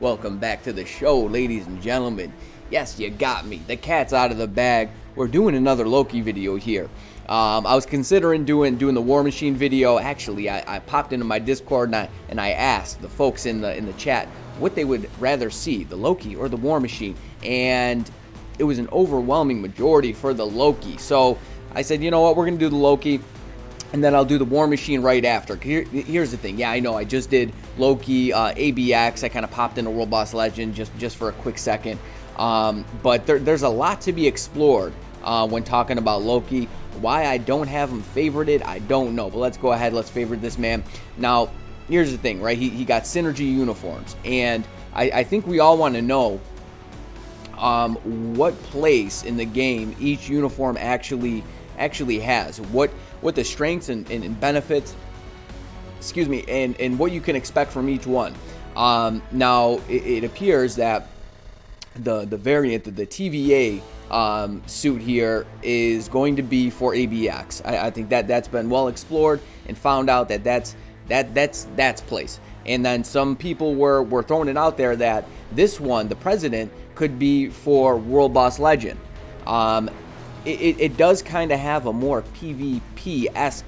Welcome back to the show, ladies and gentlemen. Yes, you got me. The cat's out of the bag. We're doing another Loki video here. I was considering doing the War Machine video. Actually, I popped into my Discord and I asked the folks in the chat what they would rather see, the Loki or the War Machine, and it was an overwhelming majority for the Loki. So I said, you know what, we're gonna do the Loki, and then I'll do the War Machine right after. Here's the thing. Yeah, I know I just did Loki, ABX. I kind of popped into World Boss Legend just for a quick second. But there's a lot to be explored when talking about Loki. Why I don't have him favorited, I don't know. But let's go ahead. Let's favorite this man. Now, here's the thing, right? He got synergy uniforms. And I think we all want to know what place in the game each uniform actually has. What the strengths and benefits, excuse me, and what you can expect from each one. Now, it appears that the variant, the TVA suit here is going to be for ABX. I think that's been well explored and found out that's place. And then some people were throwing it out there that this one, the President, could be for World Boss Legend. It does kind of have a more PvP-esque,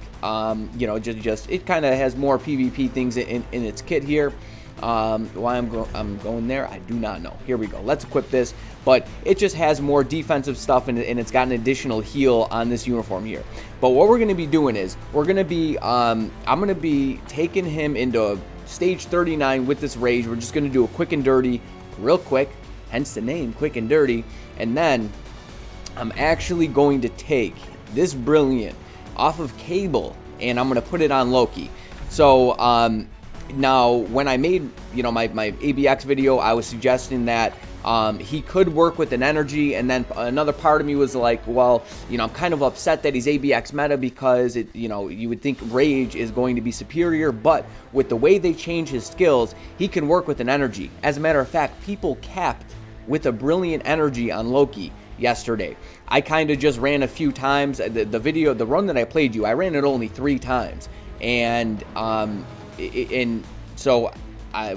just it kind of has more PvP things in its kit here. Why I'm going there, I do not know. Here we go. Let's equip this, but it just has more defensive stuff, and it's got an additional heal on this uniform here. But what we're going to be doing is we're going to be, I'm going to be taking him into stage 39 with this rage. We're just going to do a quick and dirty, real quick, hence the name, quick and dirty, and then I'm actually going to take this Brilliant off of Cable, and I'm going to put it on Loki. So, now, when I made, my ABX video, I was suggesting that he could work with an Energy, and then another part of me was like, well, I'm kind of upset that he's ABX meta because, you would think Rage is going to be superior, but with the way they change his skills, he can work with an Energy. As a matter of fact, people capped with a Brilliant Energy on Loki yesterday. I kind of just ran a few times. The run that I played you, I ran it only 3 times, and so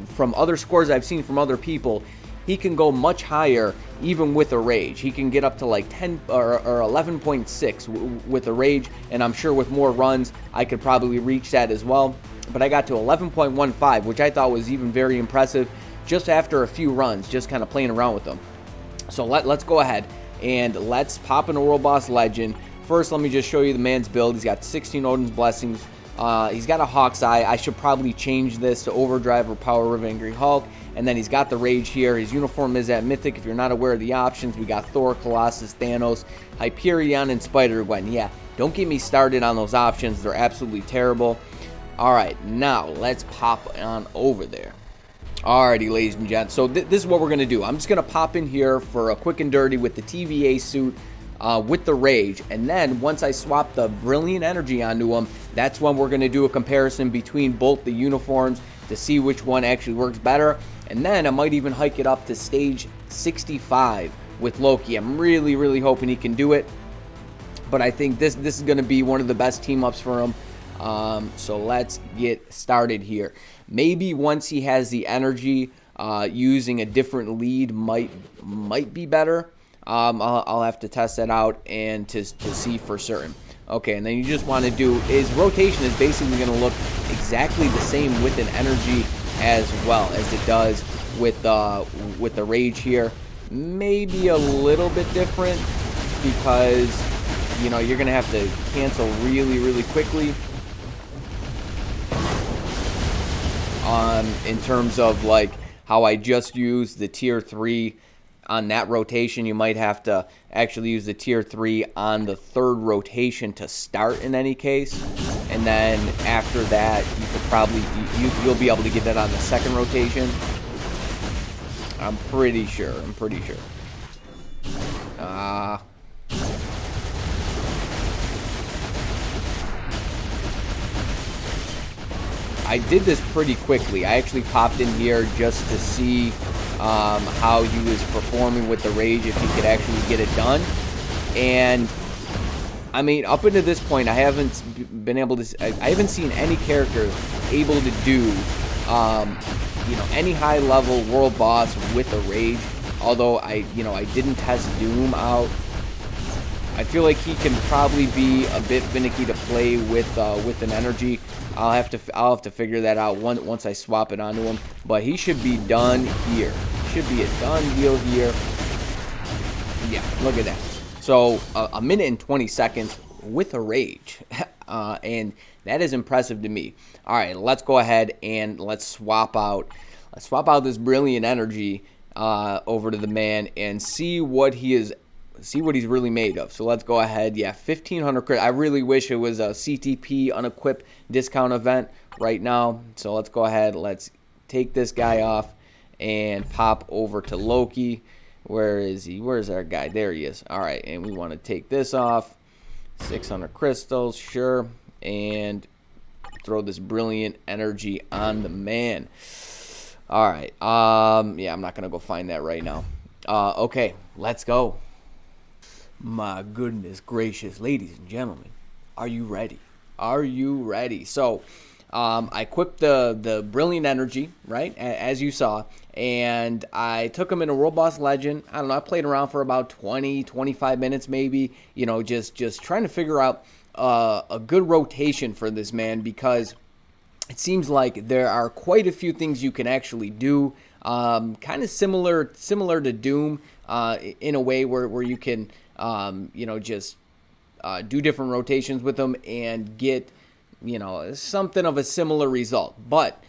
from other scores I've seen from other people, he can go much higher even with a rage. He can get up to like 10 or 11.6 with a rage, and I'm sure with more runs I could probably reach that as well. But I got to 11.15, which I thought was even very impressive just after a few runs, just kind of playing around with them. So let's go ahead and let's pop into World Boss Legend. First, let me just show you the man's build. He's got 16 Odin's Blessings. He's got a Hawk's Eye. I should probably change this to Overdrive or Power of Angry Hulk. And then he's got the Rage here. His uniform is at Mythic. If you're not aware of the options, we got Thor, Colossus, Thanos, Hyperion, and Spider-Gwen. Yeah, don't get me started on those options. They're absolutely terrible. All right, now let's pop on over there. Alrighty, ladies and gents. So this is what we're going to do. I'm just going to pop in here for a quick and dirty with the TVA suit. With the Rage, and then once I swap the Brilliant Energy onto him, that's when we're going to do a comparison between both the uniforms to see which one actually works better. And then I might even hike it up to stage 65 with Loki. I'm really hoping he can do it, but I think this is going to be one of the best team ups for him. So let's get started here. Maybe once he has the Energy, using a different lead might be better. I'll have to test that out and to see for certain. Okay, and then you just want to do is rotation is basically going to look exactly the same with an Energy as well as it does with the Rage here. Maybe a little bit different because you're going to have to cancel really quickly. In terms of like how I just used the tier 3 on that rotation, you might have to actually use the tier 3 on the 3rd rotation to start in any case, and then after that you could probably you'll be able to get that on the 2nd rotation. I'm pretty sure. I did this pretty quickly. I actually popped in here just to see how he was performing with the Rage, if he could actually get it done. And I mean, up until this point, I haven't been able to. I haven't seen any characters able to do any high level world boss with a rage. Although I didn't test Doom out. I feel like he can probably be a bit finicky to play with an energy. I'll have to figure that out once I swap it onto him. But he should be done here. Should be a done deal here. Yeah, look at that. So a minute and 20 seconds with a rage, and that is impressive to me. All right, let's go ahead and let's swap out this brilliant energy over to the man and see what he's really made of. So let's go ahead. Yeah, 1,500 crit. I really wish it was a CTP unequipped discount event right now. So let's go ahead. Let's take this guy off and pop over to Loki. Where is he? Where's our guy? There he is. All right, and we want to take this off. 600 crystals, sure. And throw this brilliant energy on the man. All right. Yeah, I'm not going to go find that right now. Okay, let's go. My goodness gracious, ladies and gentlemen, are you ready? Are you ready? So, I equipped the brilliant energy, right, as you saw, and I took him in a World Boss Legend. I don't know, I played around for about 20-25 minutes maybe, just trying to figure out a good rotation for this man, because it seems like there are quite a few things you can actually do, kind of similar to Doom, in a way where you can just do different rotations with them and get something of a similar result. But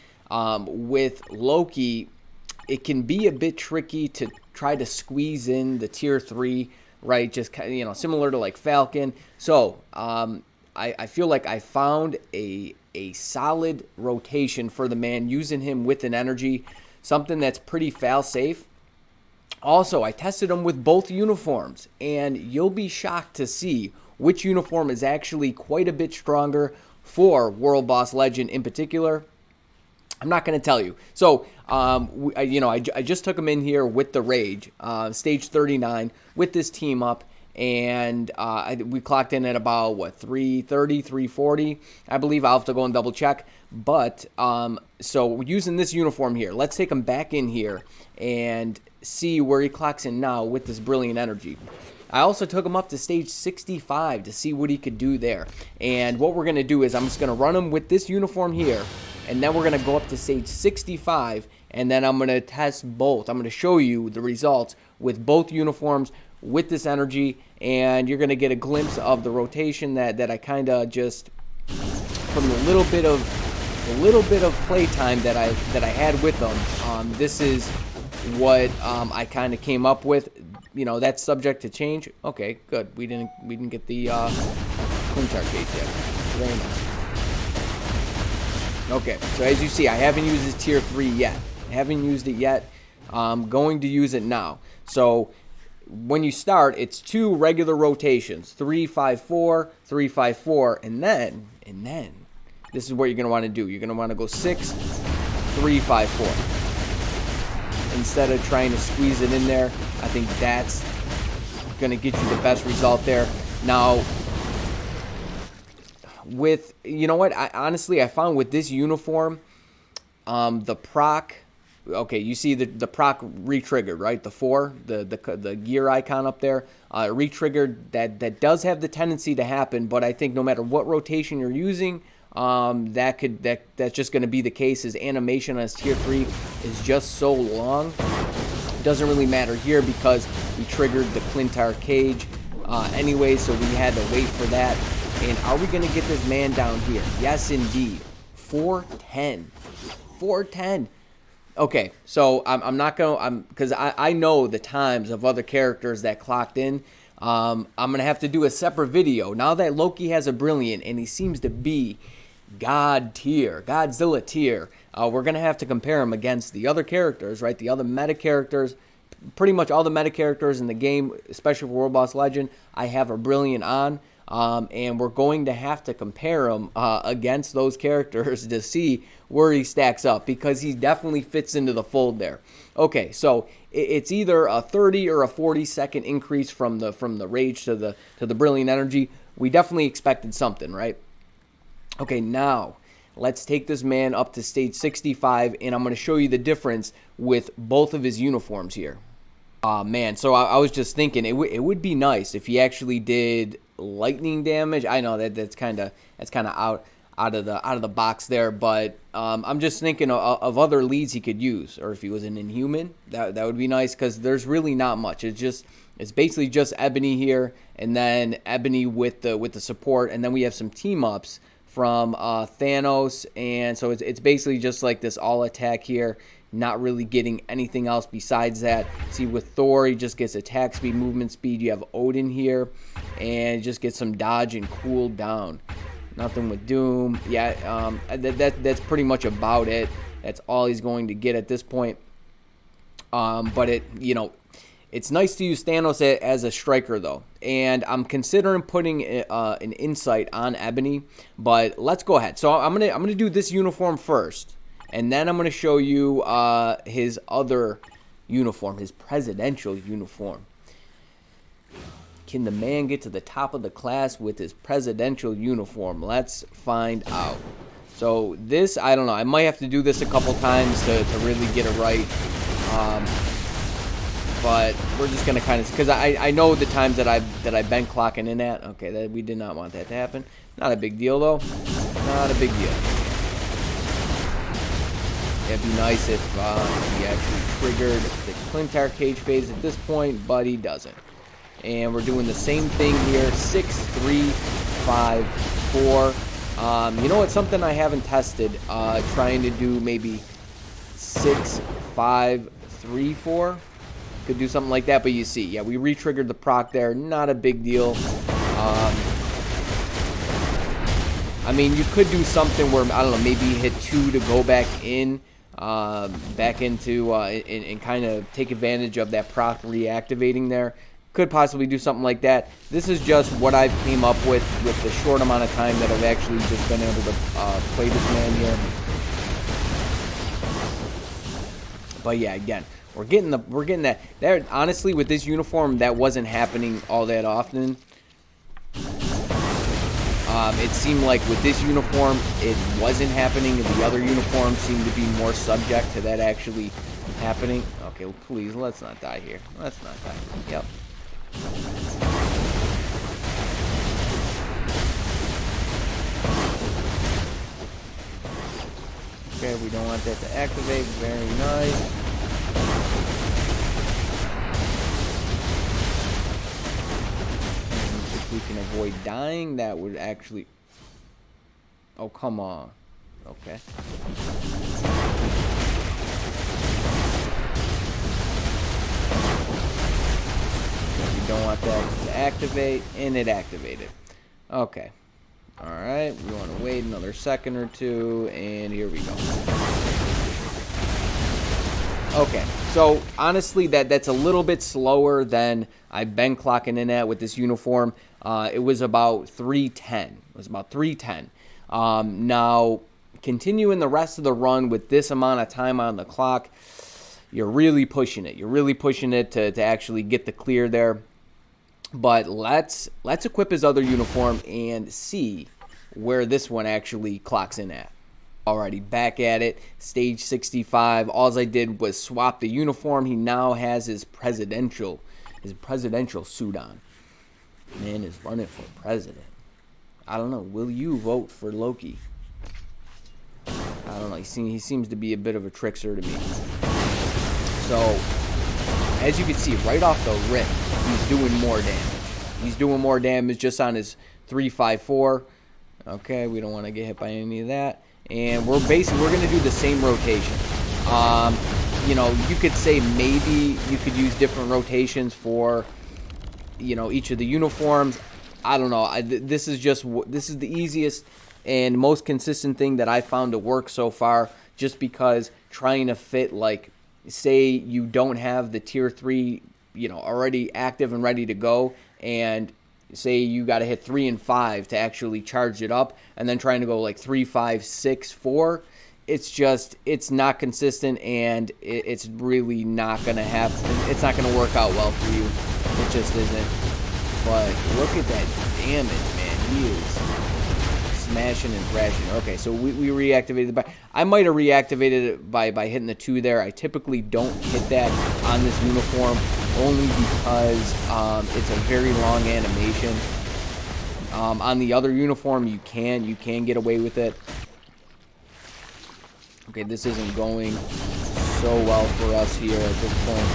with Loki, it can be a bit tricky to try to squeeze in the tier 3, right? Just similar to like Falcon. So I feel like I found a solid rotation for the man, using him with an energy, something that's pretty fail-safe. Also, I tested him with both uniforms, and you'll be shocked to see which uniform is actually quite a bit stronger for World Boss Legend in particular. I'm not going to tell you. So, I just took him in here with the Rage, stage 39, with this team up, and we clocked in at about, 330, 340, I believe. I'll have to go and double check. But, so using this uniform here, let's take him back in here and see where he clocks in now with this brilliant energy. I also took him up to stage 65 to see what he could do there. And what we're going to do is I'm just going to run him with this uniform here, and then we're going to go up to stage 65, and then I'm going to test both. I'm going to show you the results with both uniforms with this energy, and you're going to get a glimpse of the rotation that I kind of just, from the little bit of playtime that I had with them. This is what I kind of came up with. That's subject to change. Okay, good. We didn't get the Clintar gate yet. Very nice. Okay, so as you see, I haven't used this tier 3 yet. I haven't used it yet. I'm going to use it now. So when you start, it's 2 regular rotations, 3-5-4, 3-5-4, and then this is what you're going to want to do. You're going to want to go 6-3-5-4. Instead of trying to squeeze it in there, I think that's going to get you the best result there. Now, with, I honestly found with this uniform, the proc, okay, you see the proc re-triggered, right? The 4, the gear icon up there, re-triggered, that does have the tendency to happen, but I think no matter what rotation you're using, that's just going to be the case. His animation on his tier 3 is just so long. It doesn't really matter here because we triggered the Clintar cage anyway, so we had to wait for that. And are we going to get this man down here? Yes, indeed. 410. 410. Okay, so I'm not going to, because I know the times of other characters that clocked in. I'm going to have to do a separate video. Now that Loki has a brilliant and he seems to be God tier, Godzilla tier, we're going to have to compare him against the other characters, right? The other meta characters, pretty much all the meta characters in the game, especially for World Boss Legend, I have a brilliant on. And we're going to have to compare him against those characters to see where he stacks up, because he definitely fits into the fold there. Okay, so it's either a 30 or a 40-second increase from the rage to the brilliant energy. We definitely expected something, right? Okay, now let's take this man up to stage 65, and I'm going to show you the difference with both of his uniforms here. Man, so I was just thinking it would be nice if he actually did lightning damage. I know that's kind of out of the box there, but I'm just thinking of other leads he could use, or if he was an Inhuman, that would be nice, because there's really not much. It's basically just Ebony here, and then Ebony with the support, and then we have some team ups from Thanos, and so it's basically just like this all attack here. Not really getting anything else besides that. See, with Thor, he just gets attack speed, movement speed. You have Odin here, and just get some dodge and cool down. Nothing with Doom. Yeah, that's pretty much about it. That's all he's going to get at this point. But it's nice to use Thanos as a striker, though. And I'm considering putting an insight on Ebony, but let's go ahead. So I'm gonna do this uniform first, and then I'm gonna show you his other uniform, his presidential uniform. Can the man get to the top of the class with his presidential uniform? Let's find out. So this, I don't know. I might have to do this a couple times to really get it right. But we're just gonna kind of, because I know the times that I've been clocking in at. Okay, we did not want that to happen. Not a big deal though. Not a big deal. It'd be nice if he actually triggered the Clintar cage phase at this point, but he doesn't. And we're doing the same thing here. 6, 3, 5, 4. You know what? Something I haven't tested. Trying to do maybe 6, 5, 3, 4. Could do something like that, but you see, yeah, we re-triggered the proc there. Not a big deal. I mean, you could do something where, I don't know, maybe hit 2 to go back into and kind of take advantage of that proc reactivating there. Could possibly do something like that. This is just what I've came up with the short amount of time that I've actually just been able to play this man here. But yeah, again, we're getting that. There, honestly, with this uniform, that wasn't happening all that often. It seemed like with this uniform, it wasn't happening, and the other uniforms seemed to be more subject to that actually happening. Okay, well, please, let's not die here. Let's not die. Yep. Okay, we don't want that to activate. Very nice. If we can avoid dying, that would actually... Oh, come on. Okay. We don't want that to activate, and it activated. Okay. Alright, we want to wait another second or two, and here we go. Okay, so honestly, that's a little bit slower than I've been clocking in at with this uniform. It was about 310. It was about 310. Now, continuing the rest of the run with this amount of time on the clock, you're really pushing it. You're really pushing it to actually get the clear there. But let's equip his other uniform and see where this one actually clocks in at. Alrighty, back at it. Stage 65. All I did was swap the uniform. He now has his presidential suit on. Man is running for president. I don't know. Will you vote for Loki? I don't know. He seems to be a bit of a trickster to me. So, as you can see, right off the rip, he's doing more damage. He's doing more damage just on his 3-5-4. Okay, we don't want to get hit by any of that. And we're going to do the same rotation. You know, you could say maybe you could use different rotations for, you know, each of the uniforms. I don't know. This is the easiest and most consistent thing that I found to work so far, just because trying to fit, like, say you don't have the tier 3, you know, already active and ready to go, and say you got to hit 3 and 5 to actually charge it up, and then trying to go like 3, 5, 6, 4. It's not consistent, and it's really not going to happen. It's not going to work out well for you. It just isn't. But look at that damage, man. smashing and thrashing. Okay, so we reactivated the... I might have reactivated it by hitting the 2 there. I typically don't hit that on this uniform, only because it's a very long animation. On the other uniform, you can get away with it. Okay, this isn't going so well for us here at this point.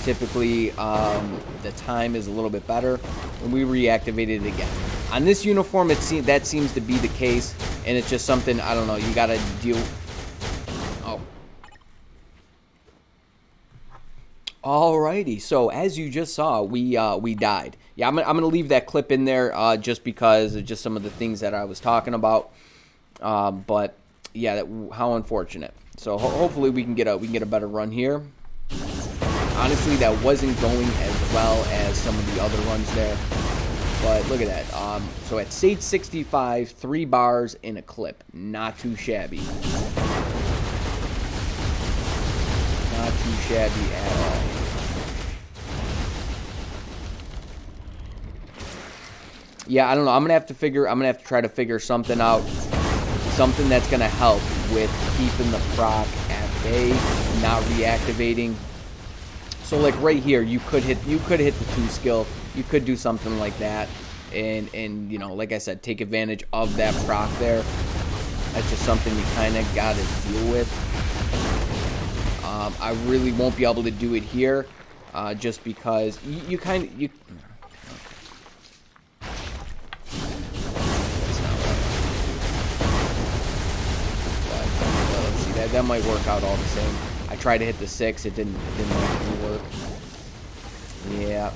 Typically, the time is a little bit better, and we reactivated it again. On this uniform, that seems to be the case, and it's just something, I don't know, you gotta deal... Oh. Alrighty, so as you just saw, we died. Yeah, I'm gonna leave that clip in there just because of just some of the things that I was talking about. But yeah, how unfortunate. So hopefully we can get a better run here. Honestly, that wasn't going as well as some of the other runs there. But look at that. So at stage 65, 3 bars in a clip. Not too shabby. Not too shabby at all. Yeah, I don't know. I'm gonna have to try to figure something out. Something that's gonna help with keeping the proc at bay, not reactivating. So like right here, you could hit the 2 skill. You could do something like that, and you know, like I said, take advantage of that proc there. That's just something you kind of got to deal with. I really won't be able to do it here, just because you kind of you. Let's see, that might work out all the same. I tried to hit the 6, it didn't actually work. Yeah.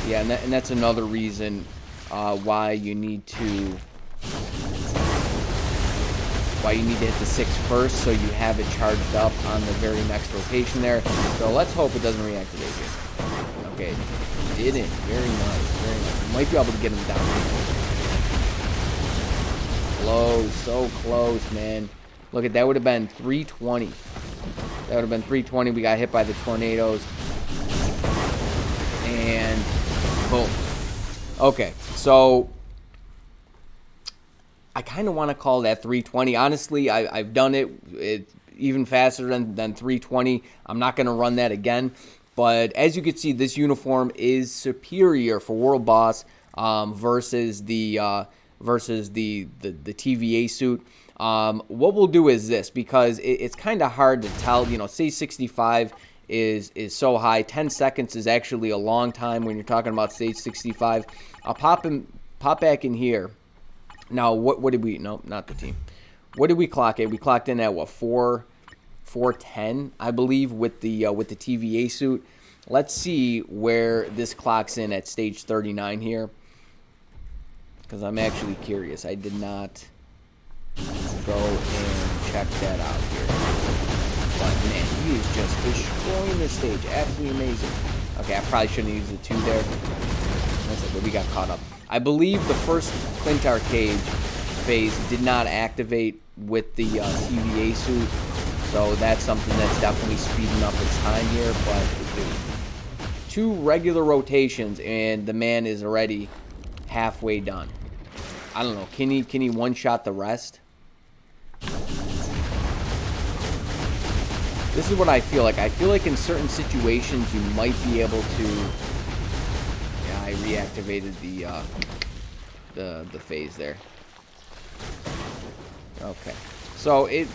Yeah, and that's another reason why you need to hit the 6 first, so you have it charged up on the very next rotation there. So let's hope it doesn't reactivate here. Okay, didn't. Very nice, very nice. Might be able to get him down. Close, so close, man. Look at that, would have been 320. That would have been 320. We got hit by the tornadoes. And boom. Okay, so I kind of want to call that 320. Honestly, I've done it even faster than 320. I'm not going to run that again. But as you can see, this uniform is superior for World Boss versus the TVA suit. What we'll do is this, because it's kind of hard to tell. You know, stage 65 is so high. 10 seconds is actually a long time when you're talking about stage 65. I'll pop back in here. Now, what did we? No, not the team. What did we clock in? We clocked in at what, 410, I believe, with the TVA suit. Let's see where this clocks in at stage 39 here, because I'm actually curious. I did not go and check that out here. But man, he is just destroying the stage. Absolutely amazing. Okay, I probably shouldn't use the 2 there. That's it, but we got caught up. I believe the first Clint Arcade phase did not activate with the TVA suit, so that's something that's definitely speeding up its time here. But 2 regular rotations, and the man is already halfway done. I don't know. Can he one-shot the rest? This is what I feel like. I feel like in certain situations you might be able to. Yeah, I reactivated the phase there. Okay, so it.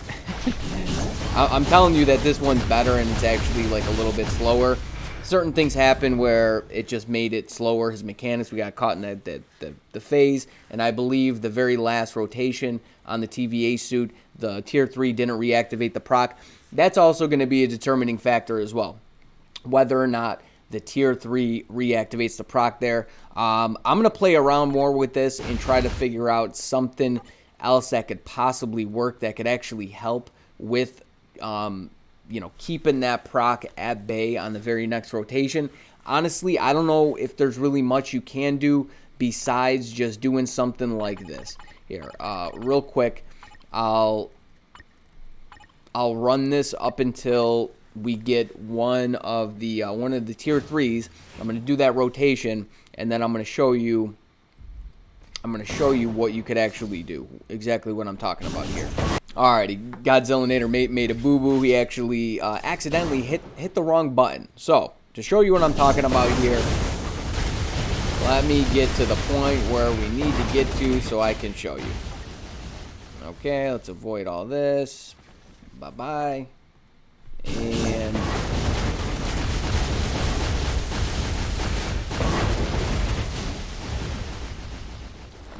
I'm telling you that this one's better, and it's actually like a little bit slower. Certain things happen where it just made it slower. His mechanics, we got caught in the phase, and I believe the very last rotation on the TVA suit, the tier 3 didn't reactivate the proc. That's also going to be a determining factor as well, whether or not the tier 3 reactivates the proc there. I'm going to play around more with this and try to figure out something else that could possibly work, that could actually help with keeping that proc at bay on the very next rotation. Honestly, I don't know if there's really much you can do besides just doing something like this. Here, real quick, I'll run this up until we get one of the tier 3s. I'm going to do that rotation, and then I'm going to show you what you could actually do, exactly what I'm talking about here. Alrighty, Godzillanator made a boo-boo. He actually accidentally hit the wrong button. So, to show you what I'm talking about here, let me get to the point where we need to get to so I can show you. Okay, let's avoid all this. Bye-bye. And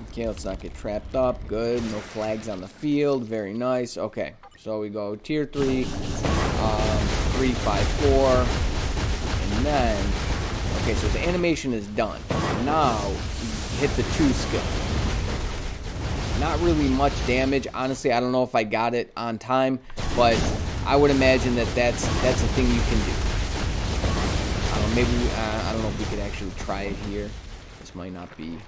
okay, let's not get trapped up. Good. No flags on the field. Very nice. Okay, so we go tier 3, 3, 5, 4, and then okay, so the animation is done. Now hit the 2 skill. Not really much damage. Honestly, I don't know if I got it on time, but I would imagine that that's a thing you can do. I don't know, maybe I don't know if we could actually try it here. This might not be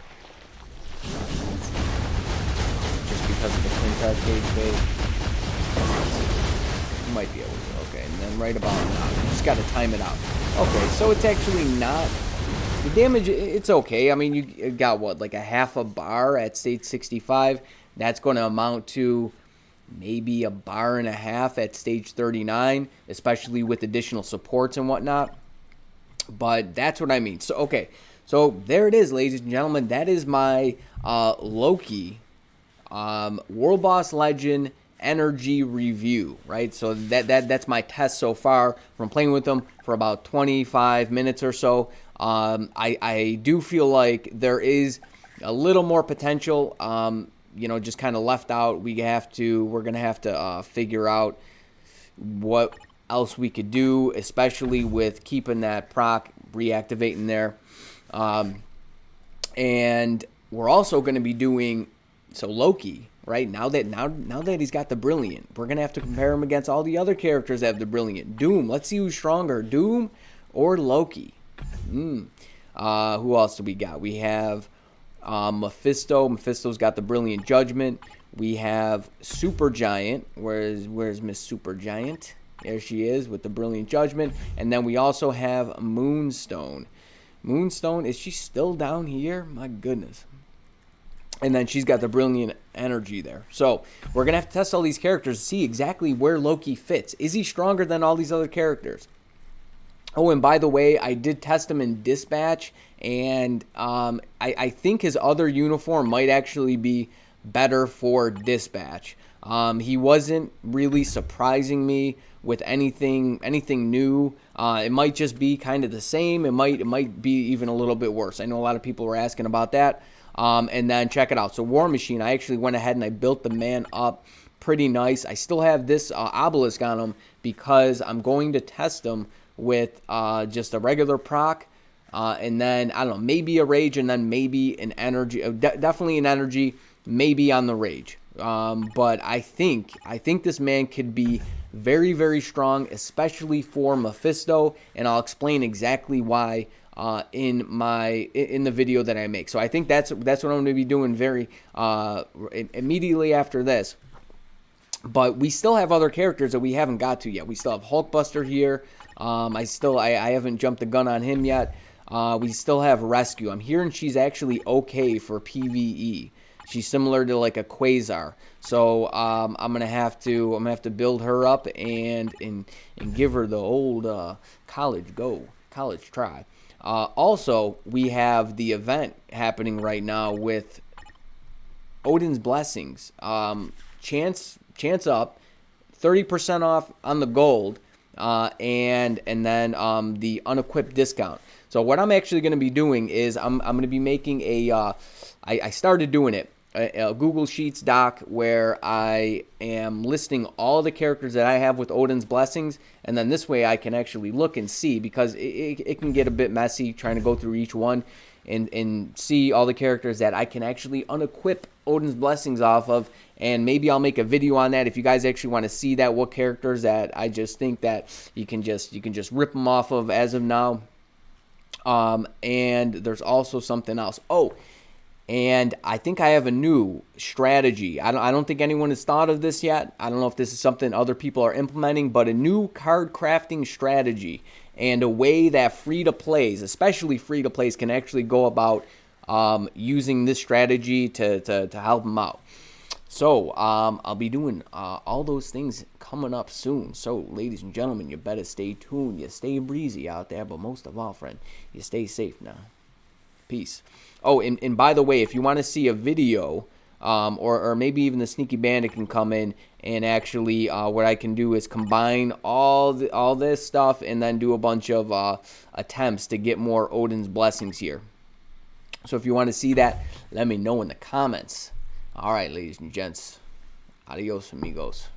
just because of the Clint Arcade phase. You might be able to. Okay, and then right about now, you just got to time it out. Okay, so it's actually not. The damage, it's okay. I mean, you got what, like a half a bar at stage 65. That's going to amount to maybe a bar and a half at stage 39, especially with additional supports and whatnot. But that's what I mean. So, okay. So, there it is, ladies and gentlemen. That is my Loki World Boss Legend Energy review, right? So, that's my test so far from playing with them for about 25 minutes or so. I do feel like there is a little more potential, just kind of left out. We're going to have to figure out what else we could do, especially with keeping that proc reactivating there. And we're also going to be doing, so Loki, right? Now that he's got the Brilliant, we're going to have to compare him against all the other characters that have the Brilliant. Doom, let's see who's stronger, Doom or Loki. Who else do we got? We have Mephisto. Mephisto's got the Brilliant Judgment. We have Supergiant. Where's Miss Supergiant? There she is with the Brilliant Judgment. And then we also have Moonstone. Moonstone, is she still down here? My goodness. And then she's got the Brilliant Energy there. So we're going to have to test all these characters to see exactly where Loki fits. Is he stronger than all these other characters? Oh, and by the way, I did test him in Dispatch, and I think his other uniform might actually be better for Dispatch. He wasn't really surprising me with anything new. It might just be kind of the same. It might be even a little bit worse. I know a lot of people were asking about that. And then check it out. So War Machine, I actually went ahead and I built the man up pretty nice. I still have this obelisk on him because I'm going to test him with just a regular proc, and then I don't know, maybe a rage, and then maybe an energy. Definitely an energy, maybe on the rage. But I think this man could be very, very strong, especially for Mephisto, and I'll explain exactly why in the video that I make. So I think that's what I'm going to be doing very immediately after this. But we still have other characters that we haven't got to yet. We still have Hulkbuster here. I haven't jumped the gun on him yet. We still have Rescue. I'm hearing she's actually okay for PvE. She's similar to like a Quasar. So I'm gonna have to build her up and give her the old college try. Also, we have the event happening right now with Odin's Blessings. Chance up, 30% off on the gold, and then the unequipped discount. So what I'm actually going to be doing is I'm going to be making I started doing it, a Google Sheets doc where I am listing all the characters that I have with Odin's Blessings, and then this way I can actually look and see, because it can get a bit messy trying to go through each one and see all the characters that I can actually unequip Odin's Blessings off of. And maybe I'll make a video on that if you guys actually want to see that, what characters that I just think that you can just rip them off of as of now. And there's also something else. Oh, And I think I have a new strategy. I don't think anyone has thought of this yet. I don't know if this is something other people are implementing, but a new card crafting strategy and a way that free-to-plays, especially free-to-plays, can actually go about using this strategy to help them out. So I'll be doing all those things coming up soon. So, ladies and gentlemen, you better stay tuned. You stay breezy out there, but most of all, friend, you stay safe now. Peace. Oh, and by the way, if you want to see a video, or maybe even the Sneaky Bandit can come in and actually, what I can do is combine all this stuff and then do a bunch of attempts to get more Odin's blessings here. So if you want to see that, let me know in the comments. All right, ladies and gents. Adios, amigos.